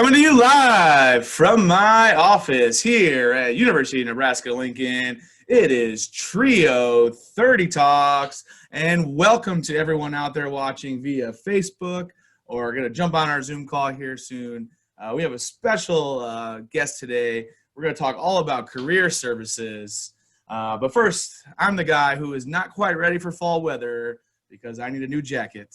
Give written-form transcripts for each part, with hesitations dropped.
Coming to you live from my office here at University of Nebraska-Lincoln. It is Trio 30 Talks, and welcome to everyone out there watching via Facebook or going to jump on our Zoom call here soon. We have a special guest today. We're going to talk all about career services. But first, I'm the guy who is not quite ready for fall weather because I need a new jacket.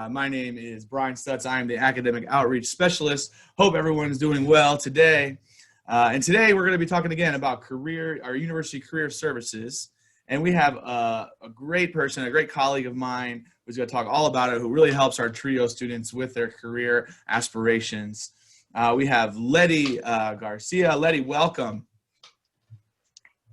My name is Brian Stutz. I am the Academic Outreach Specialist. Hope everyone is doing well today. And today we're going to be talking again about our university career services. And we have a great person, a great colleague of mine who's going to talk all about it, who really helps our TRIO students with their career aspirations. We have Letty Garcia. Letty, welcome.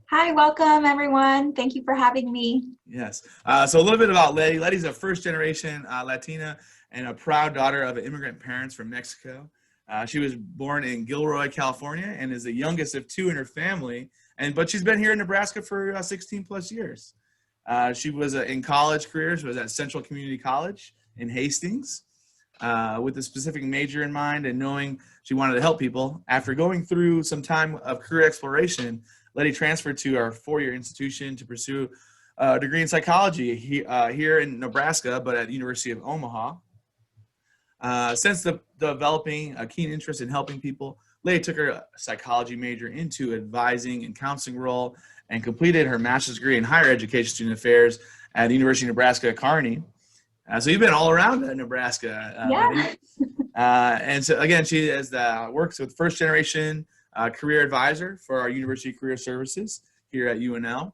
Hi, welcome everyone. Thank you for having me. Yes. So a little bit about Letty. Letty's a first-generation Latina and a proud daughter of immigrant parents from Mexico. She was born in Gilroy, California, and is the youngest of two in her family. But she's been here in Nebraska for 16 plus years. She was in college career. She was at Central Community College in Hastings with a specific major in mind and knowing she wanted to help people. After going through some time of career exploration, Letty transferred to our four-year institution to pursue a degree in psychology here in Nebraska, but at the University of Omaha. Since developing a keen interest in helping people, Letty took her psychology major into advising and counseling role and completed her master's degree in higher education student affairs at the University of Nebraska at Kearney. So you've been all around Nebraska. Yeah. And so again, she works with first-generation career advisor for our University Career Services here at UNL.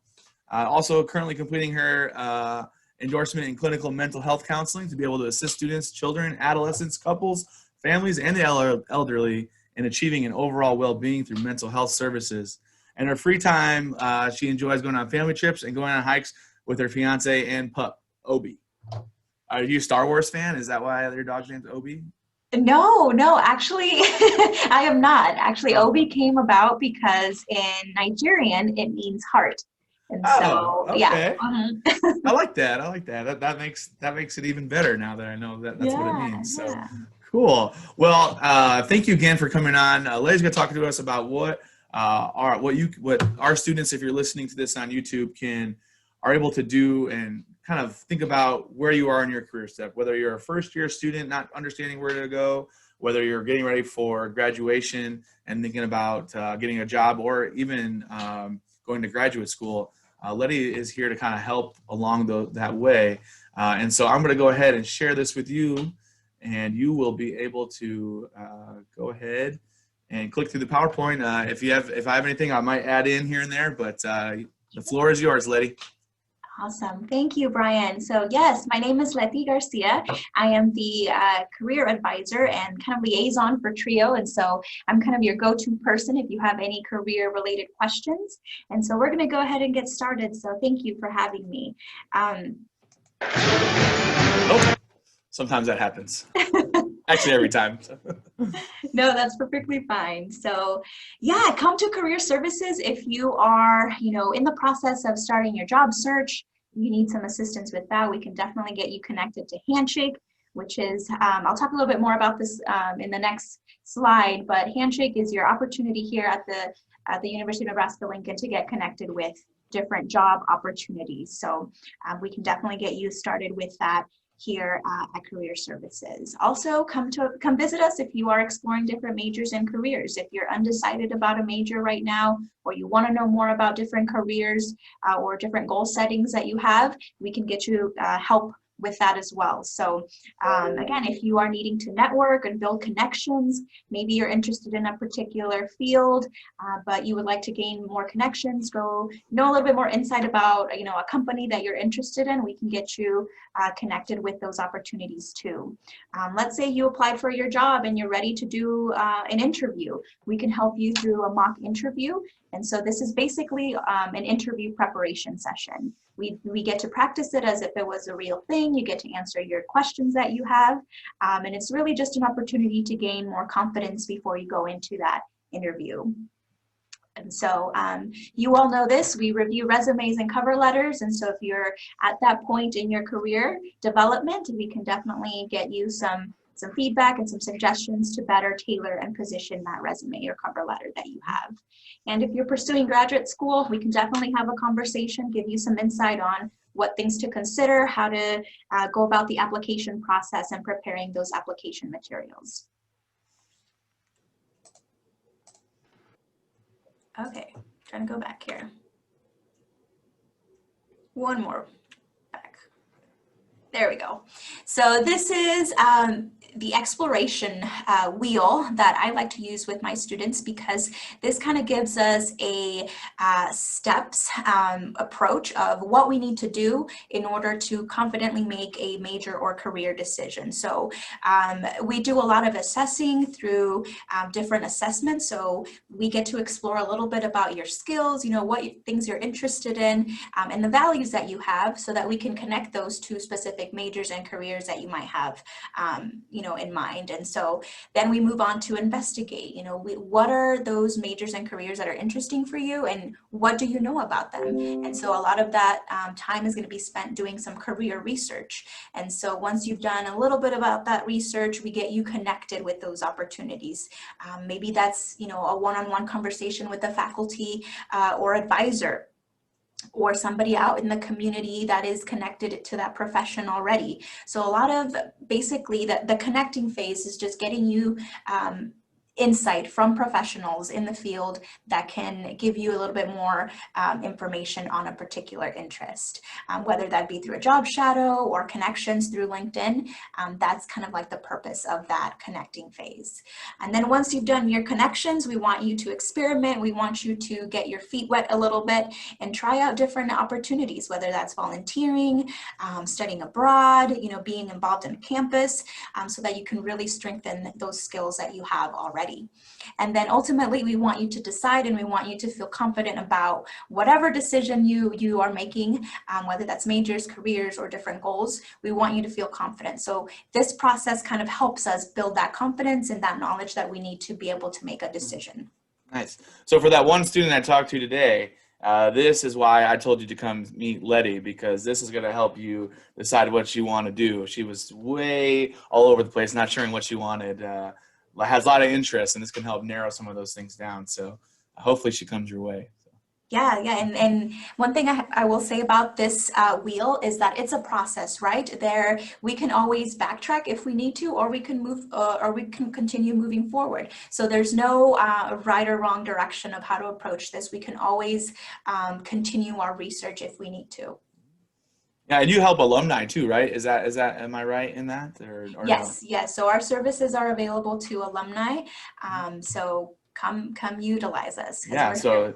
Also currently completing her endorsement in clinical mental health counseling to be able to assist students, children, adolescents, couples, families, and the elderly in achieving an overall well-being through mental health services. And her free time, she enjoys going on family trips and going on hikes with her fiance and pup, Obi. Are you a Star Wars fan? Is that why your dog's name's Obi? No, actually, I am not. Actually, Obi came about because in Nigerian, it means heart. And so, okay. Yeah. I like that. That makes it even better now that I know that's what it means. So cool. Well, thank you again for coming on. Letty's going to talk to us about what our students, if you're listening to this on YouTube, are able to do and kind of think about where you are in your career step, whether you're a first-year student not understanding where to go, whether you're getting ready for graduation and thinking about getting a job, or even going to graduate school. Letty is here to kind of help along that way. And so I'm going to go ahead and share this with you, and you will be able to go ahead and click through the PowerPoint. If I have anything, I might add in here and there, but the floor is yours, Letty. Awesome. Thank you, Brian. So yes, my name is Letty Garcia. I am the career advisor and kind of liaison for TRIO. And so I'm kind of your go-to person if you have any career related questions. And so we're going to go ahead and get started. So thank you for having me. Sometimes that happens. Actually, every time. No, that's perfectly fine. So yeah, come to career services if you are, in the process of starting your job search. You need some assistance with that. We can definitely get you connected to Handshake, which is, I'll talk a little bit more about this in the next slide, but Handshake is your opportunity here at the University of Nebraska-Lincoln to get connected with different job opportunities. So we can definitely get you started with that here at Career Services. Also, come visit us if you are exploring different majors and careers. If you're undecided about a major right now, or you want to know more about different careers or different goal settings that you have, we can get you help with that as well. So again, if you are needing to network and build connections, maybe you're interested in a particular field, but you would like to gain more connections, go know a little bit more insight about a company that you're interested in, we can get you connected with those opportunities too. Let's say you applied for your job and you're ready to do an interview. We can help you through a mock interview. And so this is basically an interview preparation session. We get to practice it as if it was a real thing. You get to answer your questions that you have. And it's really just an opportunity to gain more confidence before you go into that interview. And so you all know this, we review resumes and cover letters. And so if you're at that point in your career development, we can definitely get you some some feedback and some suggestions to better tailor and position that resume or cover letter that you have. And if you're pursuing graduate school, we can definitely have a conversation, give you some insight on what things to consider, how to go about the application process and preparing those application materials. Okay, trying to go back here. One more back. There we go. So this is the exploration wheel that I like to use with my students, because this kind of gives us a steps approach of what we need to do in order to confidently make a major or career decision. So we do a lot of assessing through different assessments. So we get to explore a little bit about your skills, you know, what things you're interested in, and the values that you have, so that we can connect those to specific majors and careers that you might have, you know, in mind. And so then we move on to investigate, you know, what are those majors and careers that are interesting for you, and what do you know about them? And so a lot of that time is going to be spent doing some career research. And so once you've done a little bit about that research, we get you connected with those opportunities. Maybe that's, you know, a one-on-one conversation with a faculty or advisor, or somebody out in the community that is connected to that profession already. So a lot of, basically, the connecting phase is just getting you insight from professionals in the field that can give you a little bit more information on a particular interest, whether that be through a job shadow or connections through LinkedIn. That's kind of like the purpose of that connecting phase. And then once you've done your connections, we want you to experiment. We want you to get your feet wet a little bit and try out different opportunities, whether that's volunteering, studying abroad, you know, being involved in campus, so that you can really strengthen those skills that you have already. And then ultimately, we want you to decide, and we want you to feel confident about whatever decision you are making, whether that's majors, careers, or different goals. We want you to feel confident. So this process kind of helps us build that confidence and that knowledge that we need to be able to make a decision. Nice. So for that one student I talked to today, this is why I told you to come meet Letty, because this is going to help you decide what you want to do. She was way all over the place, not sure what she wanted. Has a lot of interest, and this can help narrow some of those things down. So hopefully she comes your way. Yeah, and one thing I will say about this wheel is that it's a process, right? There, we can always backtrack if we need to, or we can move, or we can continue moving forward. So there's no right or wrong direction of how to approach this. We can always continue our research if we need to. Yeah, and you help alumni too, right? Is that am I right in that? Or Yes, no? yes. So our services are available to alumni. So come utilize us. Yeah, so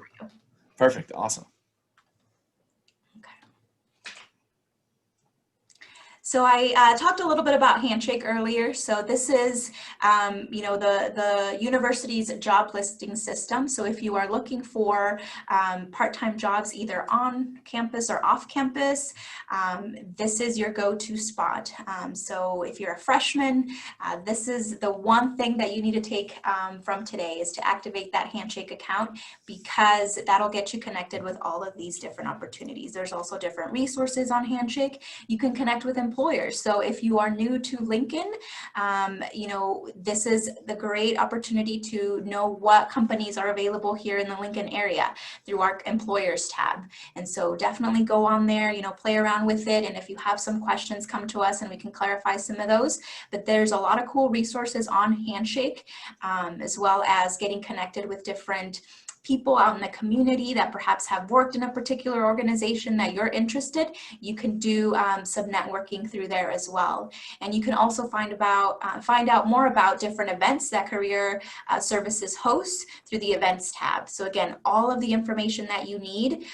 perfect, awesome. So I talked a little bit about Handshake earlier. So this is, you know, the university's job listing system. So if you are looking for part-time jobs either on campus or off campus, this is your go-to spot. So if you're a freshman, this is the one thing that you need to take from today, is to activate that Handshake account, because that'll get you connected with all of these different opportunities. There's also different resources on Handshake. You can connect with employers. So if you are new to Lincoln, you know, this is the great opportunity to know what companies are available here in the Lincoln area through our employers tab. And so definitely go on there, you know, play around with it. And if you have some questions, come to us and we can clarify some of those. But there's a lot of cool resources on Handshake, as well as getting connected with different people out in the community that perhaps have worked in a particular organization that you're interested. You can do some networking through there as well. And you can also find out more about different events that Career Services hosts through the events tab. So again, all of the information that you need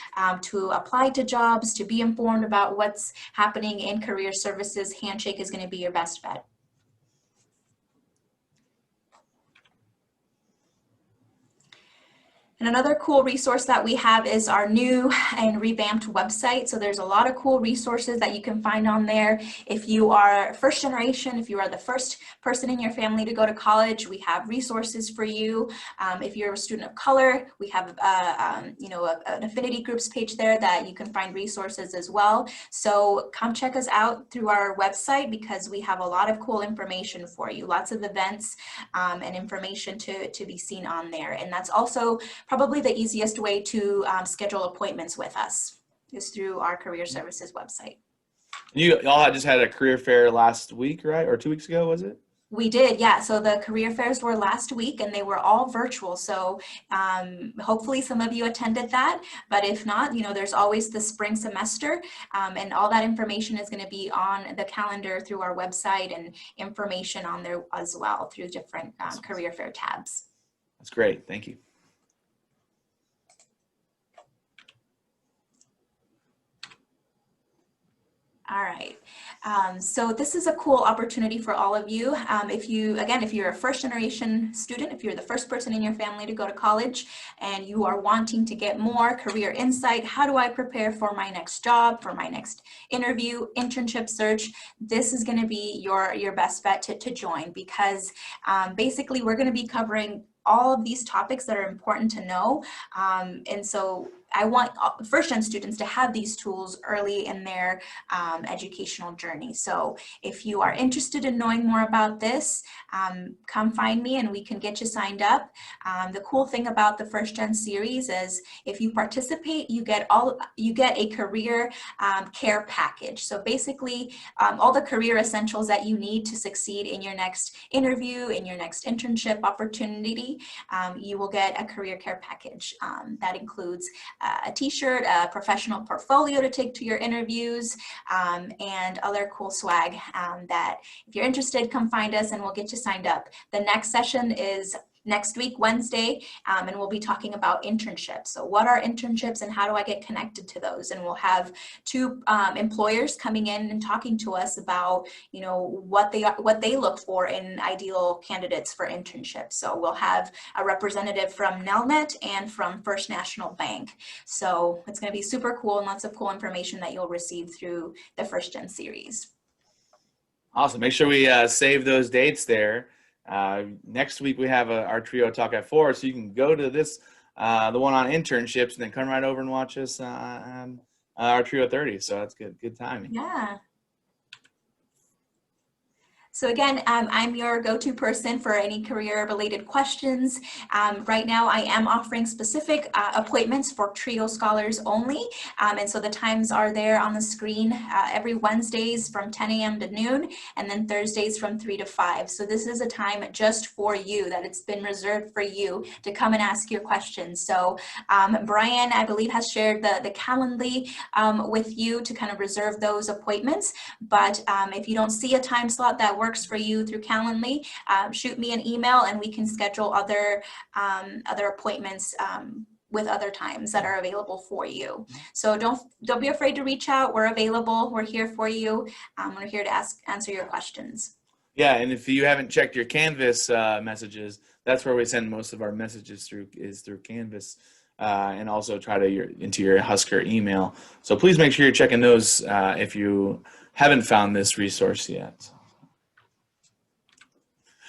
to apply to jobs, to be informed about what's happening in Career Services, Handshake is going to be your best bet. And another cool resource that we have is our new and revamped website. So there's a lot of cool resources that you can find on there. If you are first generation, if you are the first person in your family to go to college, we have resources for you. If you're a student of color, we have an affinity groups page there that you can find resources as well. So come check us out through our website because we have a lot of cool information for you, lots of events and information to be seen on there. And that's also probably the easiest way to schedule appointments with us is through our career services website. You all just had a career fair last week, right? Or 2 weeks ago, was it? We did, yeah. So the career fairs were last week and they were all virtual. So hopefully some of you attended that, but if not, there's always the spring semester and all that information is going to be on the calendar through our website and information on there as well through different career fair tabs. That's great. Thank you. All right. So this is a cool opportunity for all of you. If you're a first generation student, if you're the first person in your family to go to college and you are wanting to get more career insight, how do I prepare for my next job, for my next interview, internship search, this is going to be your best bet to join because basically we're going to be covering all of these topics that are important to know. And so I want first-gen students to have these tools early in their educational journey. So if you are interested in knowing more about this, come find me and we can get you signed up. The cool thing about the first-gen series is if you participate, you get a career care package. So basically, all the career essentials that you need to succeed in your next interview, in your next internship opportunity, you will get a career care package that includes a t-shirt, a professional portfolio to take to your interviews, and other cool swag that if you're interested, come find us and we'll get you signed up. The next session is next week, Wednesday, and we'll be talking about internships. So what are internships and how do I get connected to those? And we'll have two employers coming in and talking to us about, what they look for in ideal candidates for internships. So we'll have a representative from Nelnet and from First National Bank. So it's going to be super cool and lots of cool information that you'll receive through the First Gen series. Awesome. Make sure we save those dates there. Next week we have our trio talk at 4, so you can go to this, the one on internships, and then come right over and watch us on our trio 30. So that's good timing. Yeah. So again, I'm your go-to person for any career-related questions. Right now, I am offering specific appointments for TRIO scholars only. And so the times are there on the screen every Wednesdays from 10 a.m. to noon, and then Thursdays from 3 to 5. So this is a time just for you, that it's been reserved for you to come and ask your questions. So Brian, I believe, has shared the Calendly with you to kind of reserve those appointments. But if you don't see a time slot that works for you through Calendly, shoot me an email and we can schedule other appointments with other times that are available for you. So don't be afraid to reach out. We're available. We're here for you. We're here to answer your questions. Yeah, and if you haven't checked your Canvas messages, that's where we send most of our messages through Canvas, and also try to into your Husker email. So please make sure you're checking those if you haven't found this resource yet.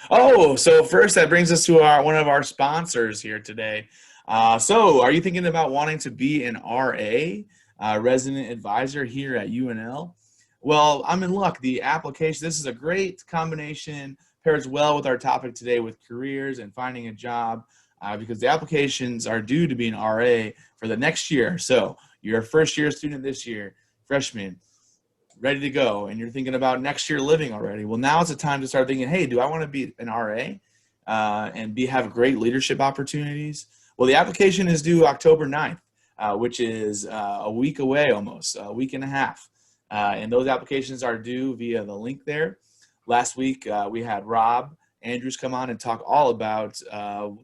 Oh, so first that brings us to one of our sponsors here today. So are you thinking about wanting to be an RA, resident advisor here at UNL? Well, I'm in luck. The application, this is a great combination, pairs well with our topic today with careers and finding a job, because the applications are due to be an RA for the next year. So you're a first year student this year, freshman, ready to go, and you're thinking about next year living already. Well, now it's a time to start thinking, hey, do I want to be an RA and have great leadership opportunities? Well, the application is due October 9th, which is a week away almost, a week and a half. And those applications are due via the link there. Last week, we had Rob Andrews come on and talk all about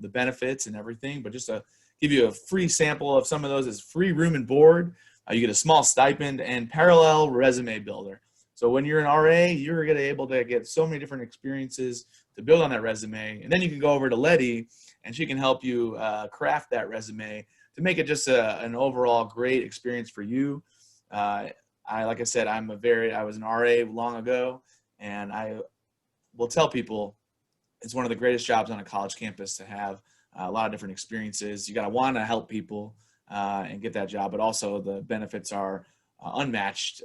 the benefits and everything, but just to give you a free sample of some of those is free room and board. You get a small stipend and parallel resume builder. So when you're an RA, you're going to be able to get so many different experiences to build on that resume. And then you can go over to Letty, and she can help you craft that resume to make it just an overall great experience for you. Like I said, I was an RA long ago, and I will tell people it's one of the greatest jobs on a college campus to have a lot of different experiences. You got to want to help people and get that job, but also the benefits are unmatched.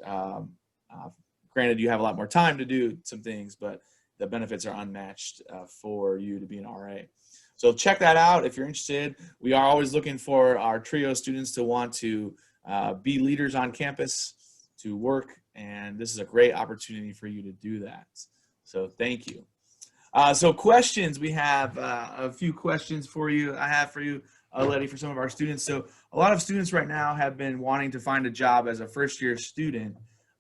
Granted, you have a lot more time to do some things, but the benefits are unmatched for you to be an RA. So check that out if you're interested. We are always looking for our TRIO students to want to be leaders on campus, to work, and this is a great opportunity for you to do that. So thank you. So questions, we have a few questions for you. I have for you, Letty, for some of our students. So a lot of students right now have been wanting to find a job as a first-year student.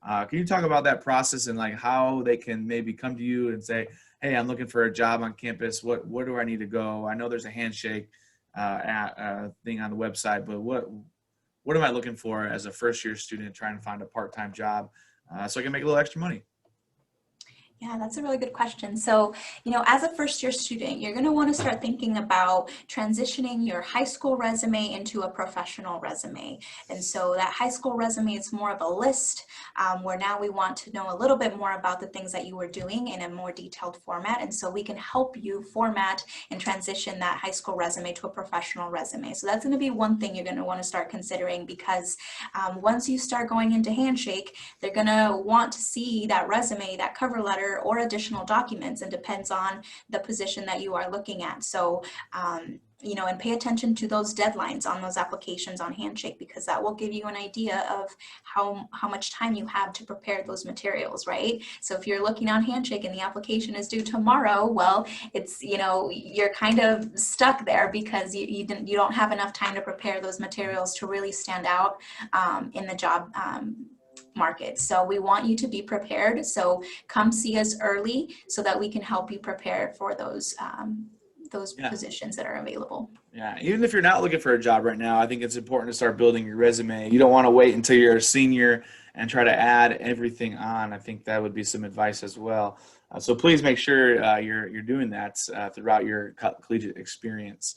Can you talk about that process and like how they can maybe come to you and say, hey, I'm looking for a job on campus. Where do I need to go? I know there's a Handshake thing on the website, but what am I looking for as a first-year student trying to find a part-time job so I can make a little extra money? Yeah, that's a really good question. So, as a first year student, you're going to want to start thinking about transitioning your high school resume into a professional resume. And so that high school resume is more of a list where now we want to know a little bit more about the things that you were doing in a more detailed format. And so we can help you format and transition that high school resume to a professional resume. So that's going to be one thing you're going to want to start considering, because once you start going into Handshake, they're going to want to see that resume, that cover letter, or additional documents, and depends on the position that you are looking at. So, and pay attention to those deadlines on those applications on Handshake, because that will give you an idea of how much time you have to prepare those materials, right? So if you're looking on Handshake and the application is due tomorrow, well, it's, you're kind of stuck there because you don't have enough time to prepare those materials to really stand out in the job market. So we want you to be prepared. So come see us early so that we can help you prepare for those positions that are available. Yeah, even if you're not looking for a job right now, I think it's important to start building your resume. You don't want to wait until you're a senior and try to add everything on. I think that would be some advice as well. So please make sure you're doing that throughout your collegiate experience.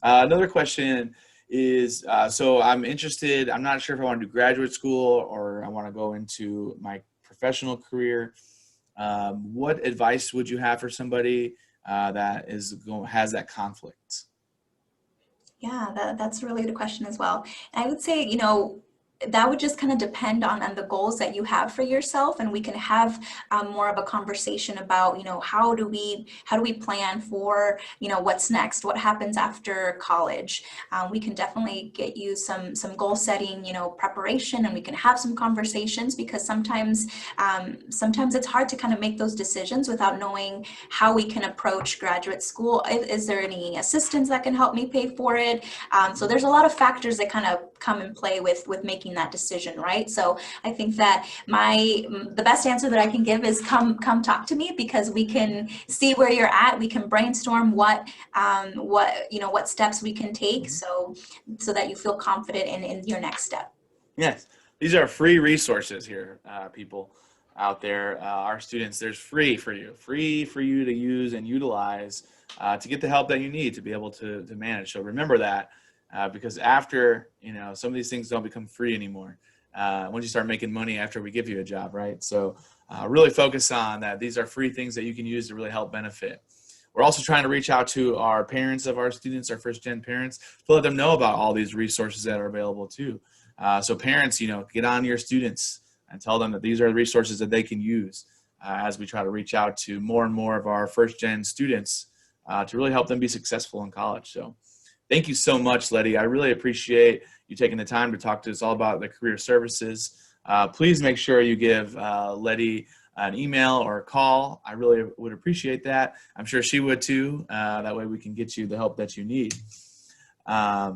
Another question is, so I'm interested, I'm not sure if I want to do graduate school or I want to go into my professional career. What advice would you have for somebody that has that conflict? Yeah, that's a really good question as well. And I would say, that would just kind of depend on the goals that you have for yourself, and we can have more of a conversation about, how do we plan for, what's next, what happens after college. We can definitely get you some goal setting, preparation, and we can have some conversations, because sometimes it's hard to kind of make those decisions without knowing how we can approach graduate school. Is there any assistance that can help me pay for it? So there's a lot of factors that kind of come in play with making that decision, right? So I think that the best answer that I can give is come talk to me, because we can see where you're at. We can brainstorm what steps we can take, so that you feel confident in your next step. Yes, these are free resources here, people out there. Our students, there's free for you to use and utilize to get the help that you need to be able to manage. So remember that. Because after, some of these things don't become free anymore. Once you start making money after we give you a job, right? So really focus on that. These are free things that you can use to really help benefit. We're also trying to reach out to our parents of our students, our first-gen parents, to let them know about all these resources that are available too. So parents, get on your students and tell them that these are the resources that they can use as we try to reach out to more and more of our first-gen students to really help them be successful in college. So thank you so much, Letty. I really appreciate you taking the time to talk to us all about the career services. Please make sure you give Letty an email or a call. I really would appreciate that. I'm sure she would too. That way we can get you the help that you need.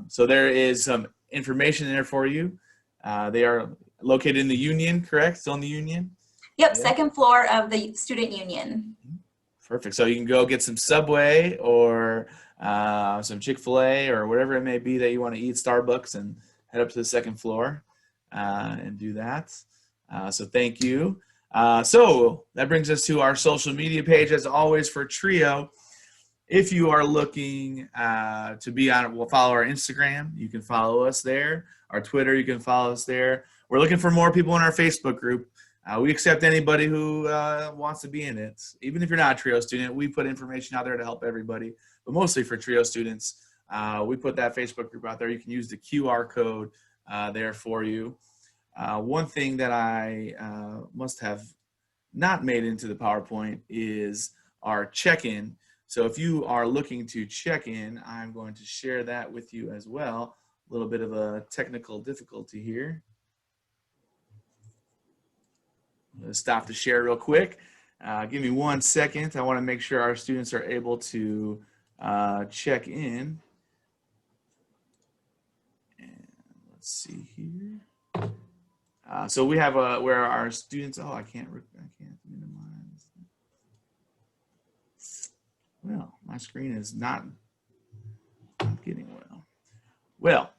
So there is some information there for you. They are located in the Union, correct? Still in the Union? Yep, yeah. Second floor of the Student Union. Perfect. So you can go get some Subway or some Chick-fil-A or whatever it may be that you want to eat, Starbucks, and head up to the second floor and do that. So thank you. So that brings us to our social media page, as always, for Trio. If you are looking to be on, we'll follow our Instagram. You can follow us there. Our Twitter, you can follow us there. We're looking for more people in our Facebook group. We accept anybody who wants to be in it. Even if you're not a Trio student, we put information out there to help everybody, but mostly for Trio students. We put that Facebook group out there. You can use the QR code there for you. One thing that I must have not made into the PowerPoint is our check-in. So if you are looking to check in, I'm going to share that with you as well. A little bit of a technical difficulty here. I'm going to stop the share real quick. Give me 1 second. I want to make sure our students are able to check in. And let's see here. So we have where our students. Oh, I can't minimize. Well, my screen is not getting well. Well,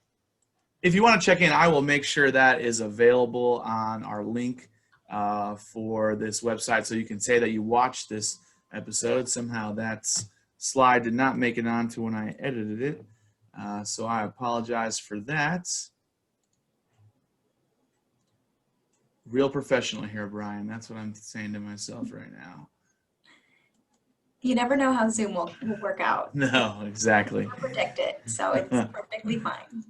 if you want to check in, I will make sure that is available on our link for this website, so you can say that you watched this episode. Somehow that slide did not make it onto when I edited it, so I apologize for that. Real professional here, Brian. That's what I'm saying to myself right now. You never know how Zoom will work out. No, exactly. Can't predict it, so it's perfectly fine.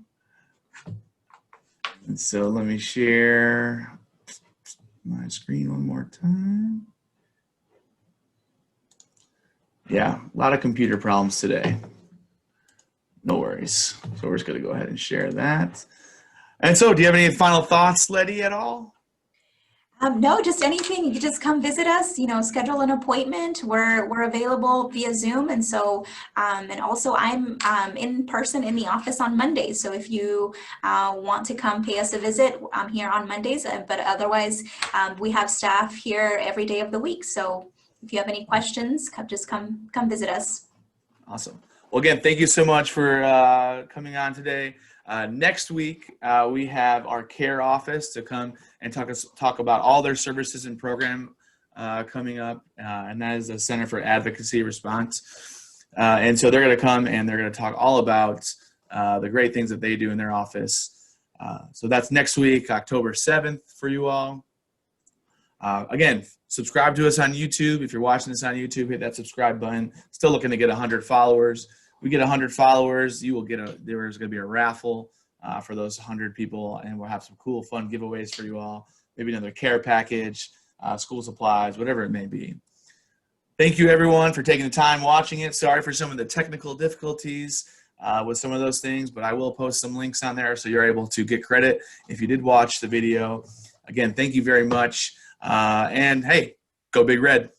And so let me share my screen one more time. Yeah, a lot of computer problems today. No worries. So we're just going to go ahead and share that. And so do you have any final thoughts, Letty, at all? No, just anything. You can just come visit us, schedule an appointment. We're available via Zoom. And so, and also I'm in person in the office on Mondays. So if you want to come pay us a visit, I'm here on Mondays, but otherwise we have staff here every day of the week. So if you have any questions, just come visit us. Awesome. Well, again, thank you so much for coming on today. Next week, we have our care office to come and talk about all their services and program coming up, and that is the Center for Advocacy Response. And so they're going to come and they're going to talk all about the great things that they do in their office. So that's next week, October 7th for you all. Again, subscribe to us on YouTube. If you're watching this on YouTube, hit that subscribe button. Still looking to get 100 followers. We get 100 followers, you will get there's going to be a raffle for those 100 people, and we'll have some cool, fun giveaways for you all. Maybe another care package, school supplies, whatever it may be. Thank you, everyone, for taking the time watching it. Sorry for some of the technical difficulties with some of those things, but I will post some links on there so you're able to get credit if you did watch the video. Again, thank you very much. And, hey, go Big Red.